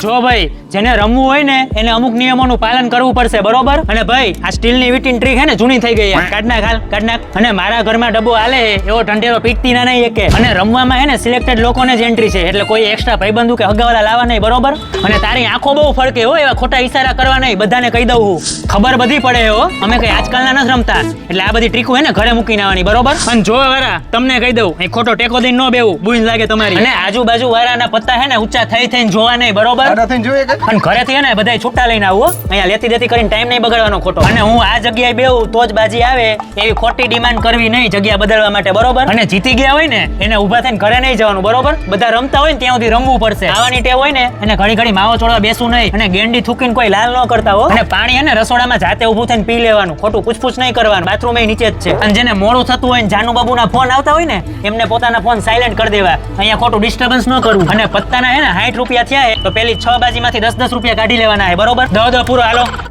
જો ભાઈ જેને રમવું હોય ને એને અમુક નિયમોનું પાલન કરવું પડશે, બરોબર? અને ભાઈ આ સ્ટીલની વીટીન ટ્રીક હે ને જૂની થઈ ગઈ, કાઢ નાખ. અને મારા ઘરમાં ડબ્બો હાલે એવો ઢંઢેરો પીકતી ના નહીં એકે. અને રમવામાં હે ને સિલેક્ટેડ લોકોને જ એન્ટ્રી છે, એટલે કોઈ એક્સ્ટ્રા ભાઈબંધુ કે હગાવાલા લાવવા નહીં, બરોબર? અને તારી આંખો બહુ ફરકે હો, એવા ખોટા ઈશારા કરવા નહીં, બધાને કહી દઉં હું. ખબર બધી પડે હો, અમે કઈ આજકાલના નથી રમતા, એટલે આ બધી ટ્રીકો હે ને ઘરે મૂકીને આવવાની, બરોબર? અને જો વાળા તમને કહી દઉં, અહીં ખોટો ટેકો દઈને ન બેવું, બુઈન લાગે તમારી. અને આજુબાજુ વાળાના પત્તા હે ને ઊંચા થઈને જોવા નહીં, બરોબર? અને ઘરેથી હે ને બધાય છૂટા લઈને આવો, અહીંયા લેતી દેતી કરીને ટાઈમ નહીં બગાડવાનો ખોટો. અને હું આ જગ્યાએ બેહું તો જ બાજી આવે એવી ખોટી ડિમાન્ડ કરવી નહીં જગ્યા બદલવા માટે, બરોબર? અને જીતી ગયા હોય ને એને ઊભા થઈને ઘરે નહીં જવાનું, બરોબર? બધા રમતા હોય ને ત્યાં સુધી રમવું પડશે. આવવાની ટેવ હોય ને એને ઘડી ઘડી માવો ચોળવા બેસવું નહીં, અને ગેંડી થૂકીને કોઈ લાલ ન કરતા હો. અને પાણી હે ને રસોડામાં જાતે ઊભું થઈને પી લેવાનું, ખોટું પૂછપૂછ નહીં કરવાનું, બાથરૂમ એ નીચે જ છે. અને જેને મોડું થતું હોય ને જાનુ બાબુના ફોન આવતા હોય ને એમને પોતાના ફોન સાયલેન્ટ કરી દેવા, અહીંયા ખોટું ડિસ્ટર્બન્સ ન કરવું. અને પત્તાના હે ને 60 રૂપિયા થયા તો પેલી 6 બાજીમાંથી 10 રૂપિયા કાઢી લેવાના હે, બરોબર? દો પૂરો હાલો.